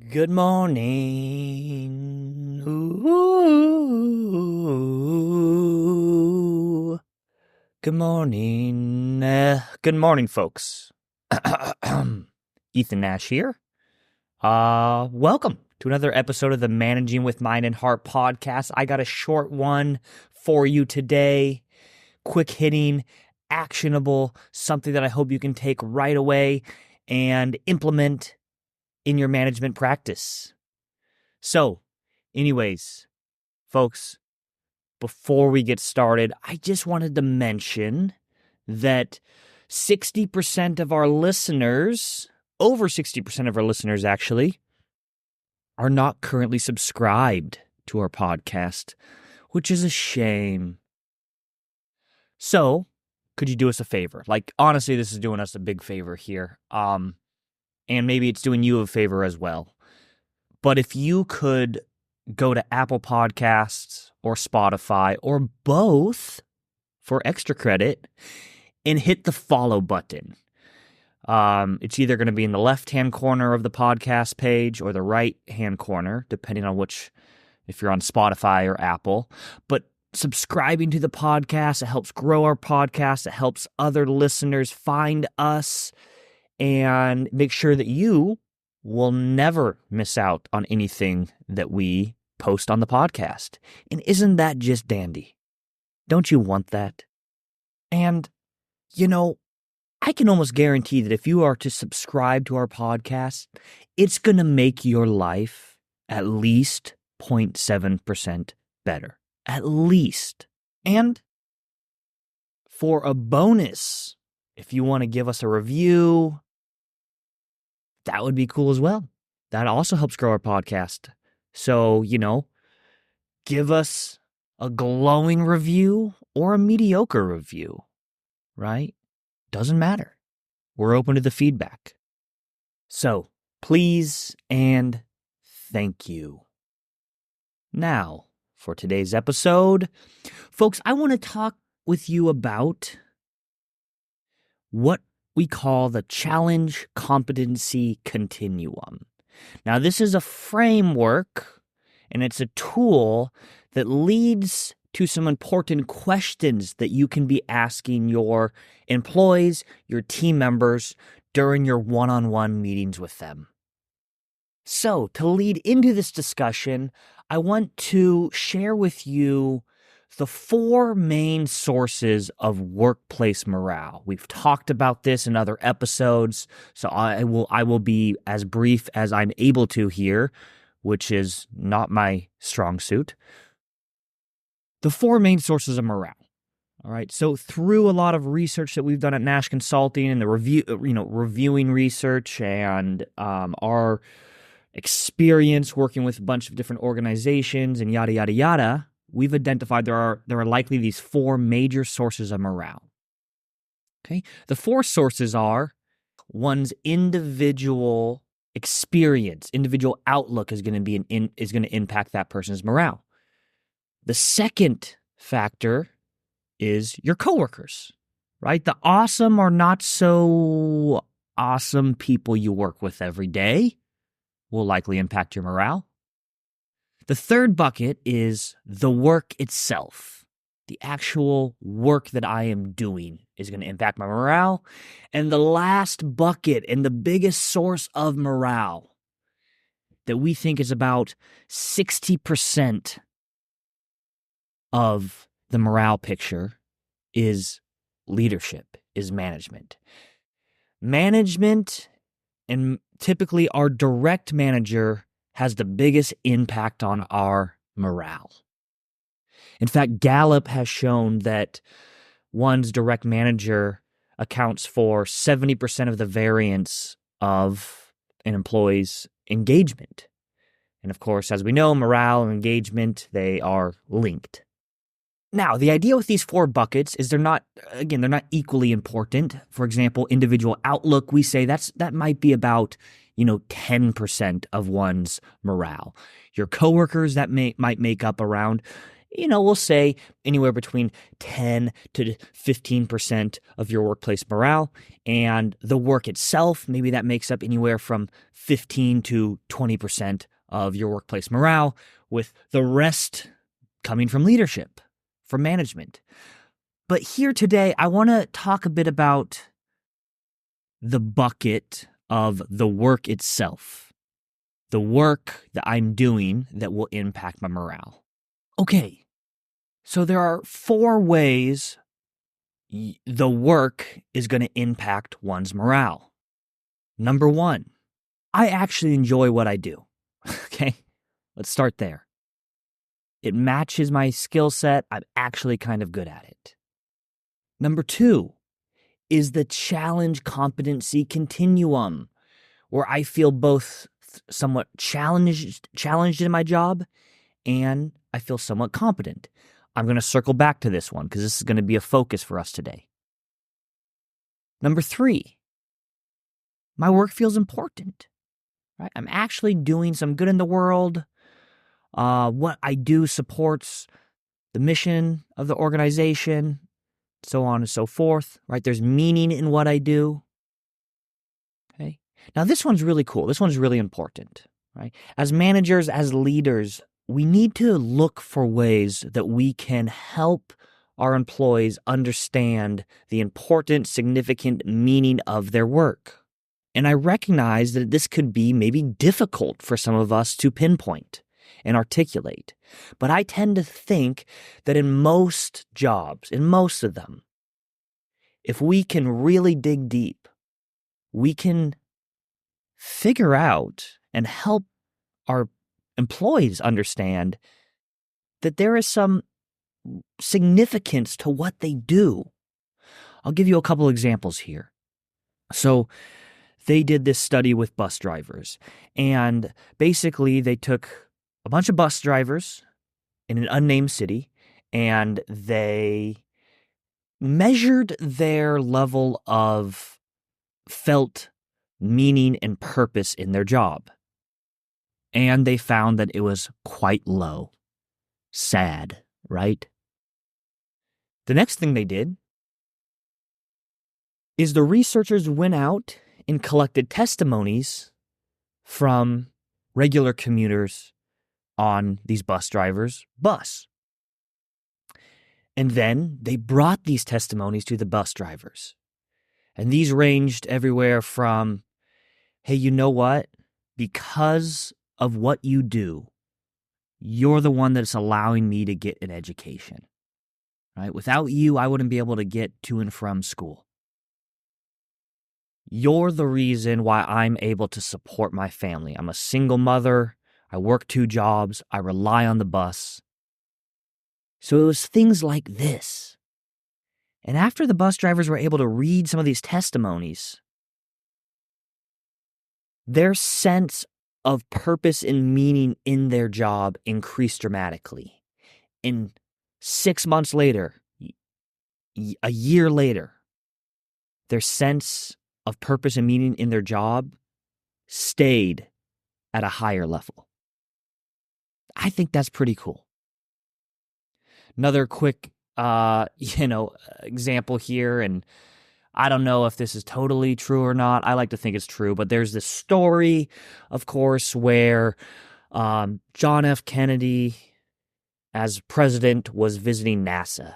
Good morning. Ooh. Good morning. Good morning, folks. Ethan Nash here. Welcome to another episode of the Managing with Mind and Heart podcast. I got a short one for you today. Quick hitting, actionable, something that I hope you can take right away and implement in your management practice. So, anyways, folks, before we get started, I just wanted to mention that 60% of our listeners, over 60% of our listeners actually, are not currently subscribed to our podcast, which is a shame. So, could you do us a favor? Like, honestly, this is doing us a big favor here. And maybe it's doing you a favor as well. But if you could go to Apple Podcasts or Spotify or both for extra credit and hit the follow button. It's either going to be in the left-hand corner of the podcast page or the right-hand corner, depending on if you're on Spotify or Apple. But subscribing to the podcast, it helps grow our podcast. It helps other listeners find us and make sure that you will never miss out on anything that we post on the podcast. And isn't that just dandy? Don't you want that? And, I can almost guarantee that if you are to subscribe to our podcast, it's going to make your life at least 0.7% better. At least. And for a bonus, if you want to give us a review, that would be cool as well. That also helps grow our podcast. So, give us a glowing review or a mediocre review, right? Doesn't matter. We're open to the feedback. So, please and thank you. Now, for today's episode, folks, I want to talk with you about what we call the Challenge-Competency Continuum. Now, this is a framework, and it's a tool that leads to some important questions that you can be asking your employees, your team members, during your one-on-one meetings with them. So, to lead into this discussion, I want to share with you the 4 main sources of workplace morale. We've talked about this in other episodes, so I will be as brief as I'm able to here, which is not my strong suit. The 4 main sources of morale. All right. So through a lot of research that we've done at Nash Consulting and the reviewing research and our experience working with a bunch of different organizations and yada yada yada, we've identified there are likely these 4 major sources of morale. Okay? The 4 sources are one's individual experience, individual outlook is going to impact that person's morale. The second factor is your coworkers, right? The awesome or not so awesome people you work with every day will likely impact your morale. The third bucket is the work itself. The actual work that I am doing is going to impact my morale. And the last bucket and the biggest source of morale that we think is about 60% of the morale picture is leadership, is management. Management, and typically our direct manager, has the biggest impact on our morale. In fact, Gallup has shown that one's direct manager accounts for 70% of the variance of an employee's engagement. And of course, as we know, morale and engagement, they are linked. Now, the idea with these 4 buckets is they're not equally important. For example, individual outlook, we say that might be about, 10% of one's morale. Your coworkers that might make up around, we'll say anywhere between 10 to 15% of your workplace morale. And the work itself, maybe that makes up anywhere from 15 to 20% of your workplace morale, with the rest coming from leadership, from management. But here today, I want to talk a bit about the bucket of the work itself, the work that I'm doing that will impact my morale. Okay, so there are 4 ways the work is going to impact one's morale. Number 1, I actually enjoy what I do. Okay, let's start there. It matches my skill set. I'm actually kind of good at it. Number 2 is the Challenge-Competency Continuum, where I feel both somewhat challenged in my job and I feel somewhat competent. I'm going to circle back to this one because this is going to be a focus for us today. Number 3, my work feels important. Right? I'm actually doing some good in the world. What I do supports the mission of the organization, so on and so forth. Right? There's meaning in what I do. Okay. Now this one's really cool. This one's really important. Right? As managers, as leaders, we need to look for ways that we can help our employees understand the important, significant meaning of their work. And I recognize that this could be maybe difficult for some of us to pinpoint and articulate. But I tend to think that in most jobs, in most of them, if we can really dig deep, we can figure out and help our employees understand that there is some significance to what they do. I'll give you a couple examples here. So they did this study with bus drivers, and basically they took a bunch of bus drivers in an unnamed city, and they measured their level of felt meaning and purpose in their job. And they found that it was quite low. Sad, right? The next thing they did is the researchers went out and collected testimonies from regular commuters on these bus drivers' bus. And then they brought these testimonies to the bus drivers. And these ranged everywhere from, hey, you know what? Because of what you do, you're the one that's allowing me to get an education. Right? Without you, I wouldn't be able to get to and from school. You're the reason why I'm able to support my family. I'm a single mother. I work 2 jobs. I rely on the bus. So it was things like this. And after the bus drivers were able to read some of these testimonies, their sense of purpose and meaning in their job increased dramatically. And 6 months later, a year later, their sense of purpose and meaning in their job stayed at a higher level. I think that's pretty cool. Another quick, example here, and I don't know if this is totally true or not. I like to think it's true, but there's this story, of course, where John F. Kennedy, as president, was visiting NASA.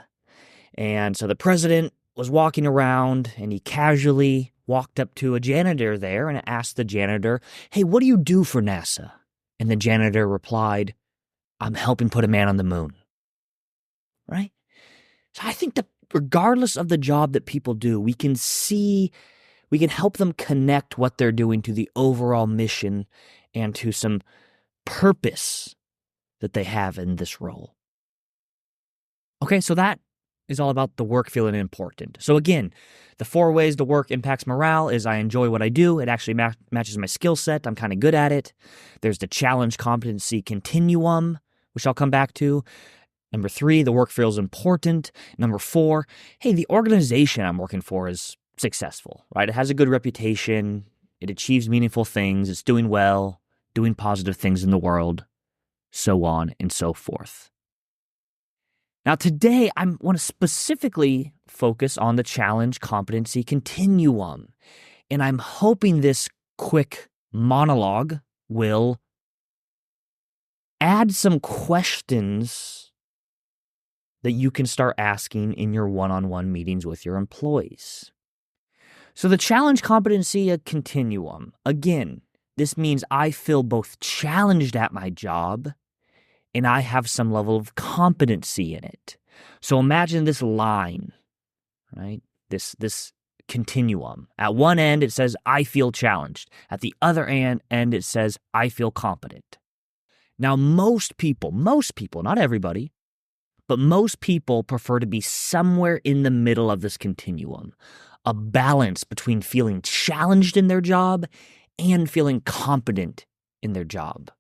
And so the president was walking around, and he casually walked up to a janitor there and asked the janitor, hey, what do you do for NASA? And the janitor replied, I'm helping put a man on the moon. Right? So I think that regardless of the job that people do, we can help them connect what they're doing to the overall mission and to some purpose that they have in this role. Okay, so that is all about the work feeling important. So again, the 4 ways the work impacts morale is I enjoy what I do. It actually matches my skill set. I'm kind of good at it. There's the Challenge-Competency Continuum, which I'll come back to. Number 3, the work feels important. Number 4, hey, the organization I'm working for is successful, right? It has a good reputation. it achieves meaningful things, it's doing well, doing positive things in the world, so on and so forth. Now, today, I want to specifically focus on the Challenge-Competency Continuum, and I'm hoping this quick monologue will add some questions that you can start asking in your one-on-one meetings with your employees. So the Challenge-Competency Continuum, again, this means I feel both challenged at my job and I have some level of competency in it. So imagine this line, right? This continuum. At one end, it says, I feel challenged. At the other end, it says, I feel competent. Now, most people, not everybody, but most people prefer to be somewhere in the middle of this continuum, a balance between feeling challenged in their job and feeling competent in their job.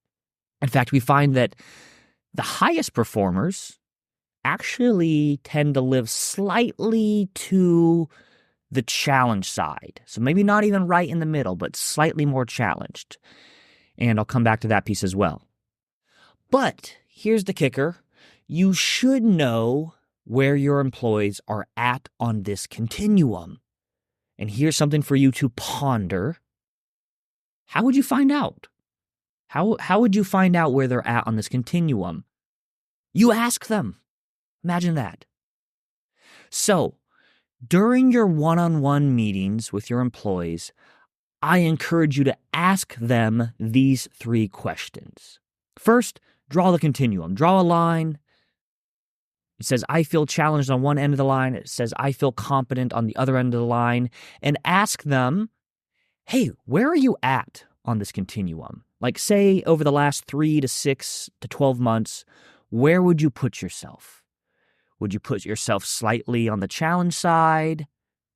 In fact, we find that the highest performers actually tend to live slightly to the challenge side. So maybe not even right in the middle, but slightly more challenged. And I'll come back to that piece as well. But here's the kicker. You should know where your employees are at on this continuum. And here's something for you to ponder. How would you find out? How would you find out where they're at on this continuum? You ask them. Imagine that. So, during your one-on-one meetings with your employees, I encourage you to ask them these 3 questions. First, draw the continuum. Draw a line. It says, I feel challenged on one end of the line. It says, I feel competent on the other end of the line. And ask them, hey, where are you at on this continuum? Like, say, over the last 3 to 6 to 12 months, where would you put yourself? Would you put yourself slightly on the challenge side,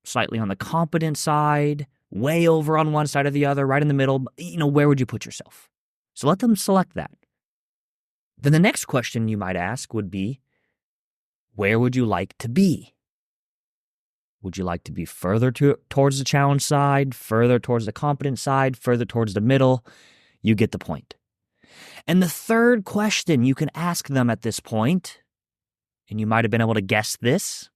slightly on the competent side, way over on one side or the other, right in the middle? Where would you put yourself? So let them select that. Then the next question you might ask would be, where would you like to be? Would you like to be further towards the challenge side, further towards the competent side, further towards the middle? You get the point. And the third question you can ask them at this point, and you might have been able to guess this,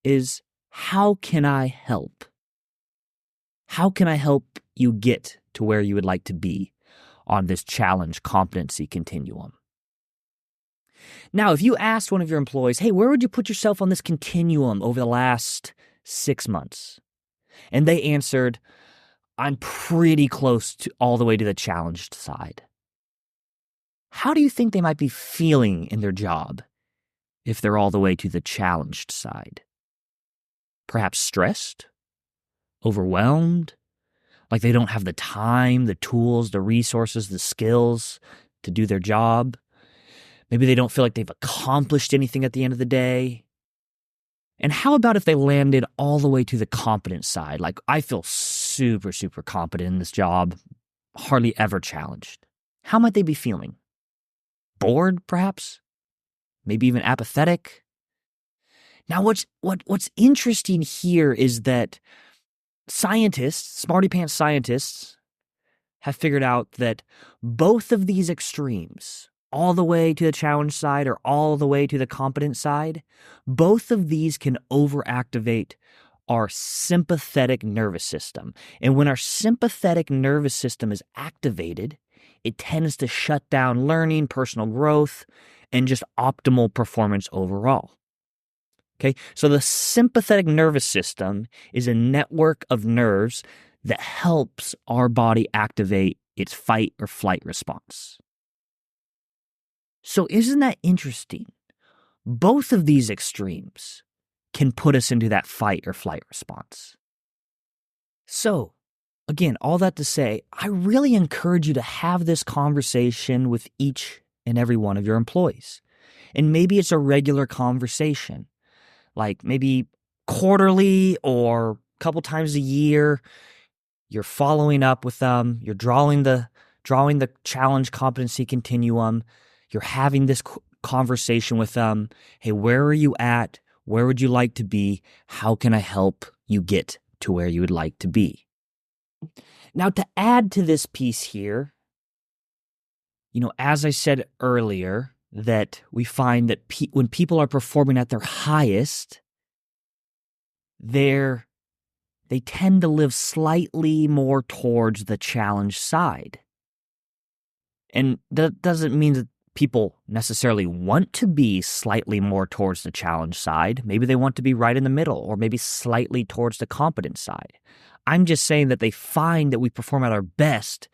is how can I help? How can I help you get to where you would like to be on this challenge-competency continuum? Now, if you asked one of your employees, hey, where would you put yourself on this continuum over the last 6 months? And they answered, I'm pretty close to all the way to the challenged side. How do you think they might be feeling in their job if they're all the way to the challenged side? Perhaps stressed? Overwhelmed? Like they don't have the time, the tools, the resources, the skills to do their job? Maybe they don't feel like they've accomplished anything at the end of the day. And how about if they landed all the way to the competent side? Like, I feel super, super competent in this job, hardly ever challenged. How might they be feeling? Bored, perhaps? Maybe even apathetic? Now, what's interesting here is that scientists, smarty pants scientists, have figured out that both of these extremes, all the way to the challenge side or all the way to the competent side, both of these can overactivate our sympathetic nervous system. And when our sympathetic nervous system is activated, it tends to shut down learning, personal growth, and just optimal performance overall. Okay, so the sympathetic nervous system is a network of nerves that helps our body activate its fight or flight response. So isn't that interesting? Both of these extremes can put us into that fight or flight response. So, again, all that to say, I really encourage you to have this conversation with each and every one of your employees. And maybe it's a regular conversation, like maybe quarterly or a couple times a year. You're following up with them. You're drawing the challenge competency continuum. You're having this conversation with them. Hey, where are you at? Where would you like to be? How can I help you get to where you would like to be? Now, to add to this piece here, as I said earlier, that we find that when people are performing at their highest, they tend to live slightly more towards the challenge side. And that doesn't mean that people necessarily want to be slightly more towards the challenge side. Maybe they want to be right in the middle, or maybe slightly towards the competent side. I'm just saying that they find that we perform at our best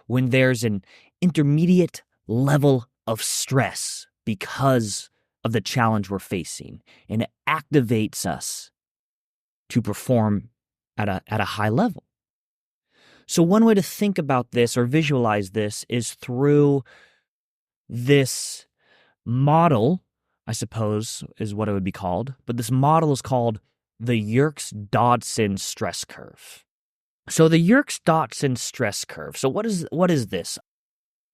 when there's an intermediate level of stress because of the challenge we're facing, and it activates us to perform at a high level. So one way to think about this or visualize this is through this model, I suppose is what it would be called, but this model is called the Yerkes-Dodson stress curve. So the Yerkes-Dodson stress curve. So what is this?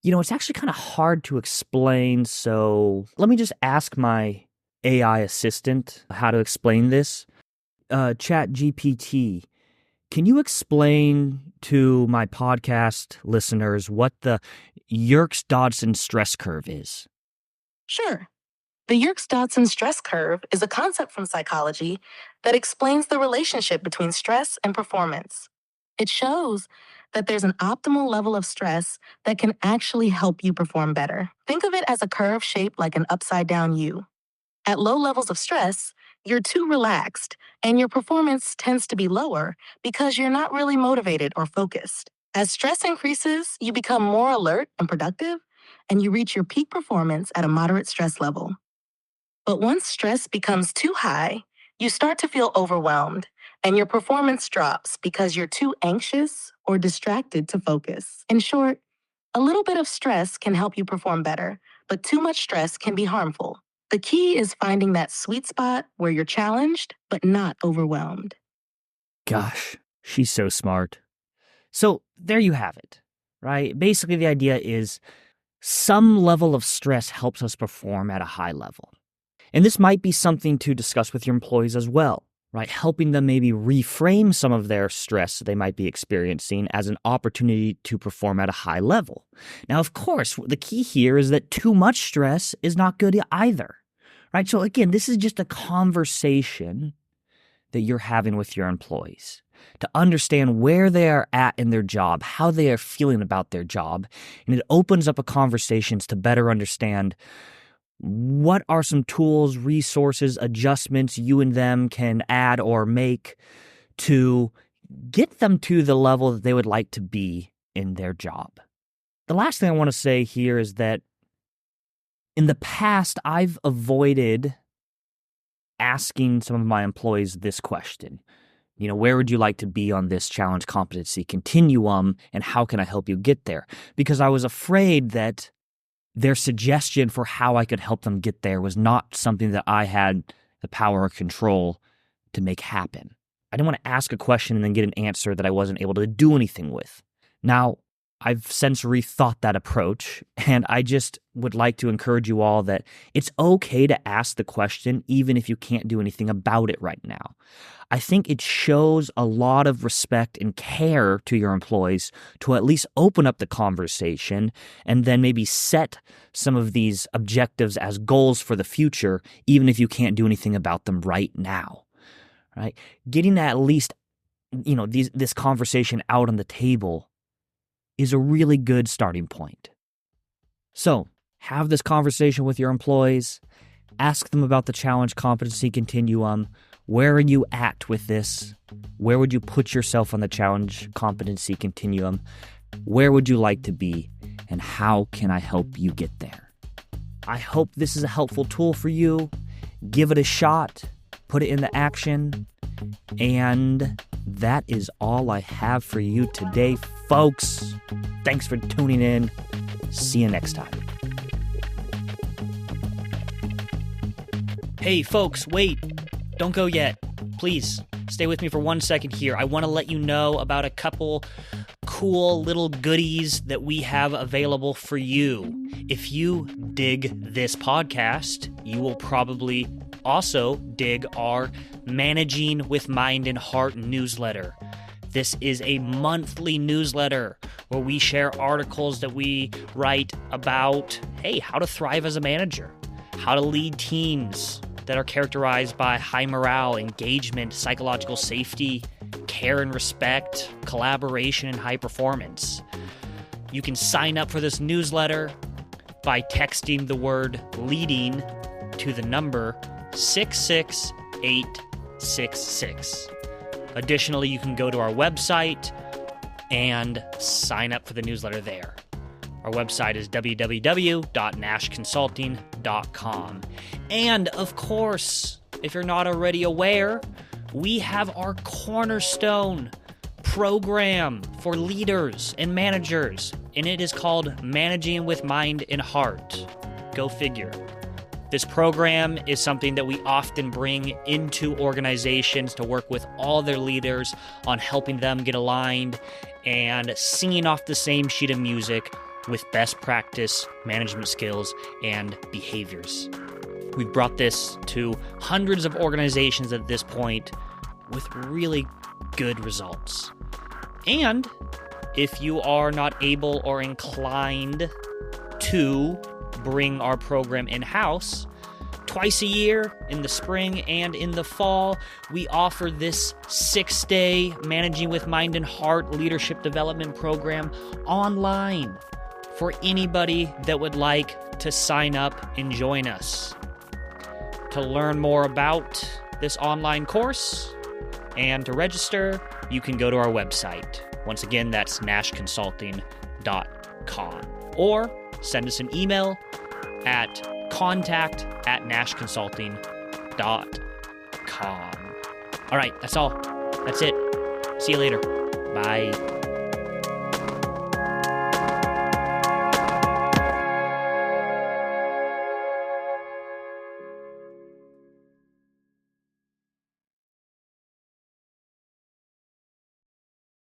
It's actually kind of hard to explain, so let me just ask my AI assistant how to explain this. ChatGPT, can you explain to my podcast listeners what the Yerkes-Dodson stress curve is? Sure. The Yerkes-Dodson stress curve is a concept from psychology that explains the relationship between stress and performance. It shows that there's an optimal level of stress that can actually help you perform better. Think of it as a curve shaped like an upside-down U. At low levels of stress, you're too relaxed, and your performance tends to be lower because you're not really motivated or focused. As stress increases, you become more alert and productive, and you reach your peak performance at a moderate stress level. But once stress becomes too high, you start to feel overwhelmed, and your performance drops because you're too anxious or distracted to focus. In short, a little bit of stress can help you perform better, but too much stress can be harmful. The key is finding that sweet spot where you're challenged, but not overwhelmed. Gosh, she's so smart. So there you have it, right? Basically, the idea is some level of stress helps us perform at a high level. And this might be something to discuss with your employees as well, right? Helping them maybe reframe some of their stress they might be experiencing as an opportunity to perform at a high level. Now, of course, the key here is that too much stress is not good either, right? So again, this is just a conversation that you're having with your employees to understand where they are at in their job, how they are feeling about their job. And it opens up a conversations to better understand what are some tools, resources, adjustments you and them can add or make to get them to the level that they would like to be in their job. The last thing I want to say here is that in the past, I've avoided asking some of my employees this question. Where would you like to be on this challenge competency continuum, and how can I help you get there? Because I was afraid that their suggestion for how I could help them get there was not something that I had the power or control to make happen. I didn't want to ask a question and then get an answer that I wasn't able to do anything with. Now, I've since rethought that approach, and I just would like to encourage you all that it's okay to ask the question even if you can't do anything about it right now. I think it shows a lot of respect and care to your employees to at least open up the conversation and then maybe set some of these objectives as goals for the future, even if you can't do anything about them right now, right? Getting at least, this conversation out on the table is a really good starting point. So, have this conversation with your employees. Ask them about the Challenge-Competency Continuum. Where are you at with this? Where would you put yourself on the Challenge-Competency Continuum? Where would you like to be? And how can I help you get there? I hope this is a helpful tool for you. Give it a shot. Put it into action. And that is all I have for you today, folks. Thanks for tuning in. See you next time. Hey, folks, wait. Don't go yet. Please, stay with me for 1 second here. I want to let you know about a couple cool little goodies that we have available for you. If you dig this podcast, you will probably also dig our Managing with Mind and Heart newsletter. This is a monthly newsletter where we share articles that we write about, hey, how to thrive as a manager, how to lead teams that are characterized by high morale, engagement, psychological safety, care and respect, collaboration, and high performance. You can sign up for this newsletter by texting the word leading to the number 66866. Additionally, you can go to our website and sign up for the newsletter there. Our website is www.nashconsulting.com. And of course, if you're not already aware, we have our cornerstone program for leaders and managers, and it is called Managing with Mind and Heart. Go figure. This program is something that we often bring into organizations to work with all their leaders on helping them get aligned and singing off the same sheet of music with best practice management skills and behaviors. We've brought this to hundreds of organizations at this point with really good results. And if you are not able or inclined to bring our program in-house, twice a year, in the spring and in the fall, we offer this 6-day Managing with Mind and Heart leadership development program online for anybody that would like to sign up and join us. To learn more about this online course and to register, you can go to our website. Once again, that's nashconsulting.com. Or send us an email at contact@nashconsulting.com. All right, that's all. That's it. See you later. Bye.